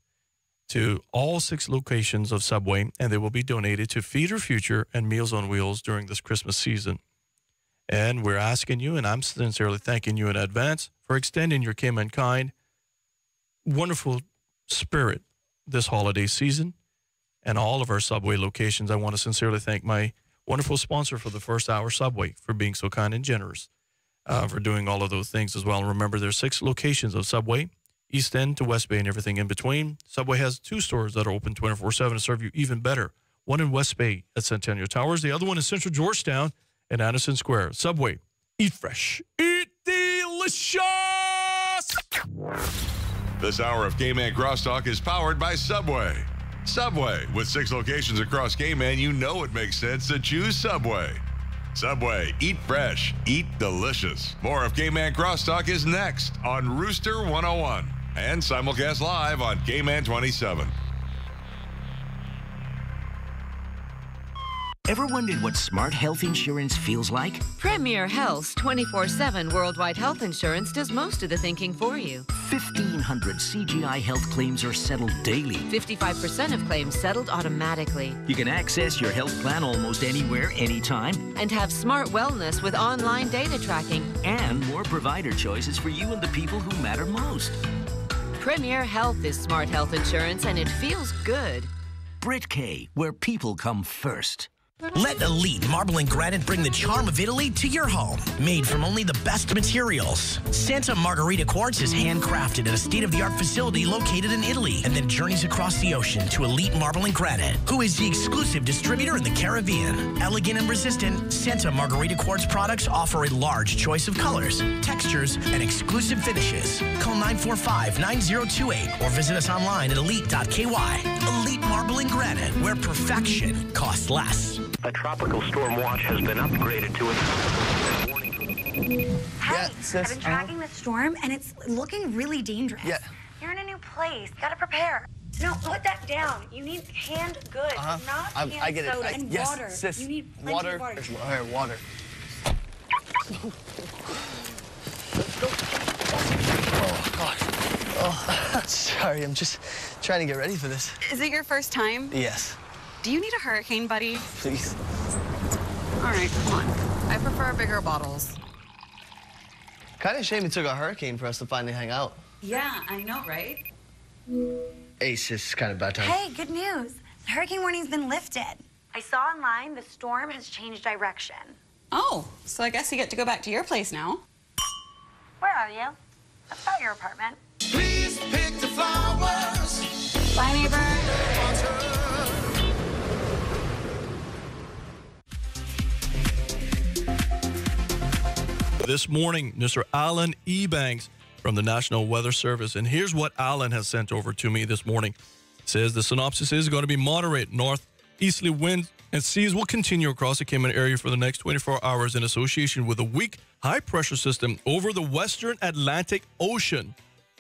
to all 6 locations of Subway, and they will be donated to Feed Our Future and Meals on Wheels during this Christmas season. And we're asking you, and I'm sincerely thanking you in advance for extending your Cayman kind, wonderful spirit this holiday season. And all of our Subway locations, I want to sincerely thank my wonderful sponsor for the first hour, Subway, for being so kind and generous, for doing all of those things as well. And remember, there's 6 locations of Subway, East End to West Bay and everything in between. Subway has 2 stores that are open 24/7 to serve you even better. One in West Bay at Centennial Towers. The other one in Central Georgetown at Anderson Square. Subway, eat fresh, eat delicious! This hour of Cayman Crosstalk is powered by Subway. Subway, with 6 locations across Cayman, you know it makes sense to choose Subway. Subway, eat fresh, eat delicious. More of Cayman Crosstalk is next on Rooster 101 and simulcast live on Cayman 27. Ever wondered what smart health insurance feels like? Premier Health's 24/7 worldwide health insurance does most of the thinking for you. 1,500 CGI health claims are settled daily. 55% of claims settled automatically. You can access your health plan almost anywhere, anytime. And have smart wellness with online data tracking. And more provider choices for you and the people who matter most. Premier Health is smart health insurance, and it feels good. Brit K, where people come first. Let Elite Marble and Granite bring the charm of Italy to your home. Made from only the best materials. Santa Margherita Quartz is handcrafted at a state-of-the-art facility located in Italy and then journeys across the ocean to Elite Marble and Granite, who is the exclusive distributor in the Caribbean. Elegant and resistant, Santa Margherita Quartz products offer a large choice of colors, textures, and exclusive finishes. Call 945-9028 or visit us online at elite.ky. Elite Marble and Granite, where perfection costs less. A tropical storm watch has been upgraded to Hey, I've been tracking the storm, and it's looking really dangerous. Yeah. You're in a new place. Gotta prepare. No, put that down. You need canned goods, not canned I get soda it. and Yes, water. sis. You need plenty Water. of water. Here, water. Oh, God. Oh, sorry. I'm just trying to get ready for this. Is it your first time? Yes. Do you need a hurricane buddy? Please. All right, come on. I prefer bigger bottles. Kind of shame it took a hurricane for us to finally hang out. Yeah, I know, right? Hey, sis, kind of bad time. Hey, good news. The hurricane warning's been lifted. I saw online the storm has changed direction. Oh, so I guess you get to go back to your place now. Where are you? That's not your apartment. Please pick the flowers. Bye, neighbor. This morning, Mr. Alan Ebanks from the National Weather Service. And here's what Alan has sent over to me this morning. It says the synopsis is going to be moderate easterly winds and seas will continue across the Cayman area for the next 24 hours in association with a weak high-pressure system over the western Atlantic Ocean.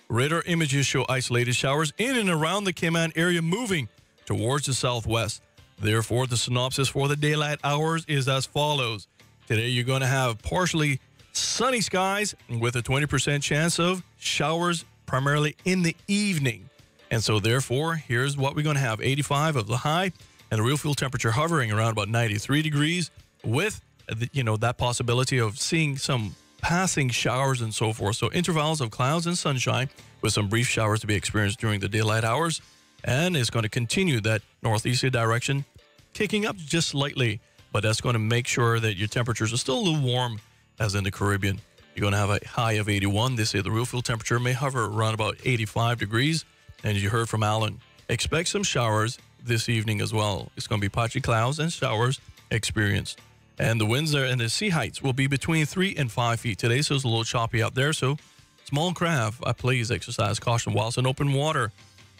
Radar images show isolated showers in and around the Cayman area moving towards the southwest. Therefore, the synopsis for the daylight hours is as follows. Today, you're going to have partially sunny skies with a 20% chance of showers primarily in the evening. And so, therefore, here's what we're going to have. 85 of the high and the real fuel temperature hovering around about 93 degrees with, that possibility of seeing some passing showers and so forth. So intervals of clouds and sunshine with some brief showers to be experienced during the daylight hours. And it's going to continue that northeasterly direction, kicking up just slightly. But that's going to make sure that your temperatures are still a little warm as in the Caribbean. You're going to have a high of 81. They say the real fuel temperature may hover around about 85 degrees. And as you heard from Alan, expect some showers this evening as well. It's going to be patchy clouds and showers experienced. And the winds there and the sea heights will be between 3 and 5 feet today, so it's a little choppy out there. So small craft, please exercise caution whilst in open water.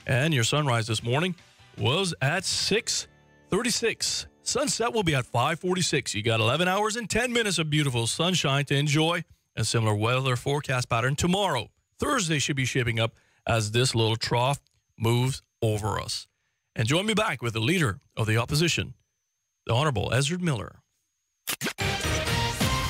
And your sunrise this morning was at 6:36. Sunset will be at 5:46. You got 11 hours and 10 minutes of beautiful sunshine to enjoy. A similar weather forecast pattern tomorrow. Thursday should be shaping up as this little trough moves over us. And join me back with the leader of the opposition, the Honorable Ezra Miller.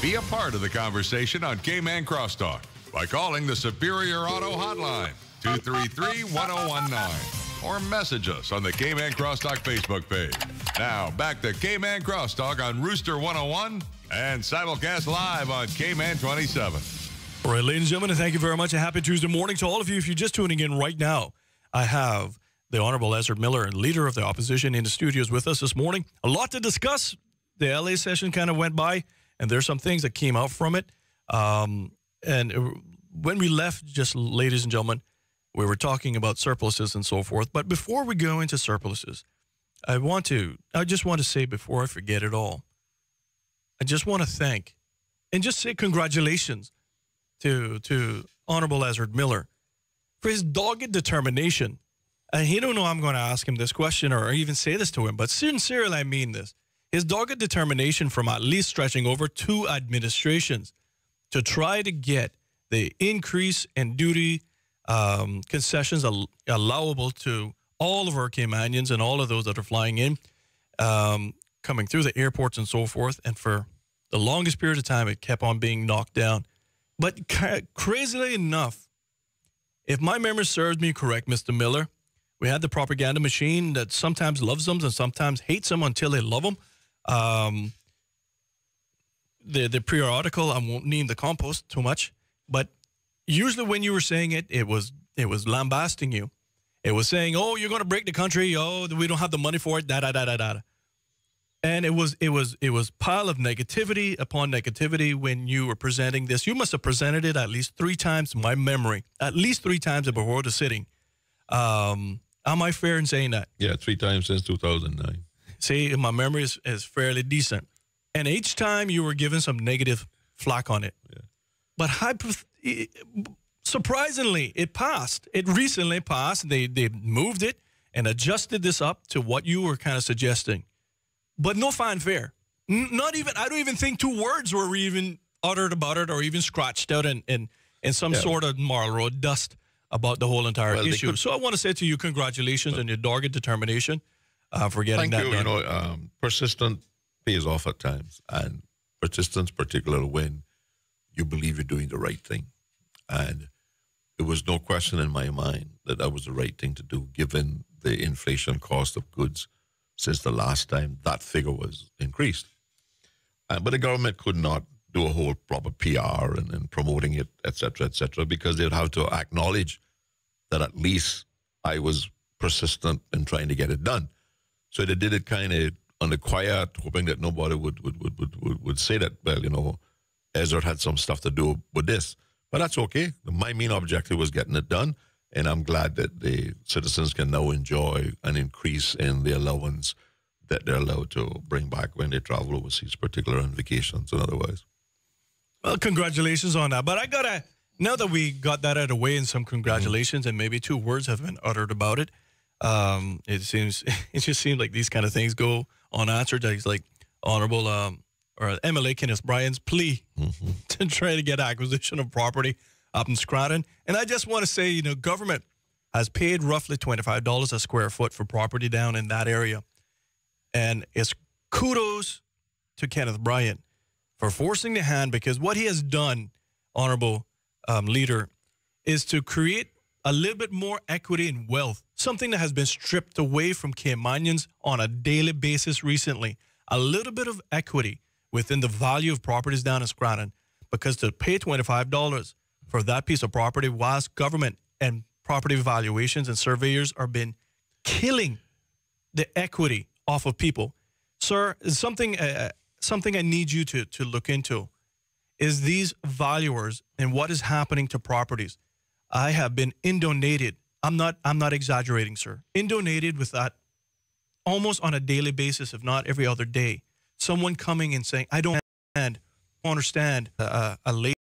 Be a part of the conversation on Cayman Crosstalk by calling the Superior Auto Hotline, 233-1019, or message us on the Cayman Crosstalk Facebook page. Now, back to Cayman Crosstalk on Rooster 101 and simulcast live on Cayman 27. All right, ladies and gentlemen, thank you very much. A happy Tuesday morning to all of you. If you're just tuning in right now, I have the Honorable Ezra Miller, leader of the opposition, in the studios with us this morning. A lot to discuss. The LA session kind of went by, and there's some things that came out from it. And when we left, just ladies and gentlemen, we were talking about surpluses and so forth. But before we go into surpluses, I just want to say before I forget it all, I just want to thank and just say congratulations to Honorable Ezra Miller for his dogged determination. And he don't know I'm going to ask him this question or even say this to him, but sincerely, I mean this. His dogged determination from at least stretching over 2 administrations to try to get the increase in duty concessions allowable to all of our Caymanians and all of those that are flying in, coming through the airports and so forth. And for the longest period of time, it kept on being knocked down. But crazily enough, if my memory serves me correct, Mr. Miller, we had the propaganda machine that sometimes loves them and sometimes hates them until they love them. The periodical, I won't name the compost too much, but usually when you were saying it, it was lambasting you. It was saying, "Oh, you're going to break the country. Oh, we don't have the money for it." And it was pile of negativity upon negativity when you were presenting this. You must have presented it at least 3 times, my memory, at least 3 times before the sitting. Am I fair in saying that? Yeah, 3 times since 2009. See, my memory is fairly decent. And each time you were given some negative flack on it. Yeah. But surprisingly, it passed. It recently passed. They moved it and adjusted this up to what you were kind of suggesting. But no fanfare. Not even, I don't even think 2 words were even uttered about it or even scratched out in some sort of Marlboro dust about the whole entire issue. So I want to say to you, congratulations on your dogged determination for getting that done. Thank you. Persistence pays off at times, and persistence, particularly when you believe you're doing the right thing. And there was no question in my mind that was the right thing to do, given the inflation cost of goods since the last time that figure was increased. But the government could not do a whole proper PR and promoting it, et cetera, because they would have to acknowledge that at least I was persistent in trying to get it done. So they did it kind of on the quiet, hoping that nobody would say that, well, Ezra had some stuff to do with this. But that's okay. My main objective was getting it done, and I'm glad that the citizens can now enjoy an increase in the allowance that they're allowed to bring back when they travel overseas, particularly on vacations and otherwise. Well, congratulations on that. But now that we got that out of the way and some congratulations and maybe 2 words have been uttered about it, It just seems like these kind of things go unanswered. It's like Honorable or MLA Kenneth Bryan's plea to try to get acquisition of property up in Scranton. And I just want to say, government has paid roughly $25 a square foot for property down in that area. And it's kudos to Kenneth Bryan for forcing the hand, because what he has done, Honorable Leader, is to create a little bit more equity and wealth, something that has been stripped away from Caymanians on a daily basis recently. A little bit of equity within the value of properties down in Scranton, because to pay $25 for that piece of property, whilst government and property valuations and surveyors are been killing the equity off of people. Sir, something I need you to look into is these valuers and what is happening to properties. I have been inundated. I'm not exaggerating, sir. Inundated with that almost on a daily basis, if not every other day. Someone coming and saying, I don't understand a lady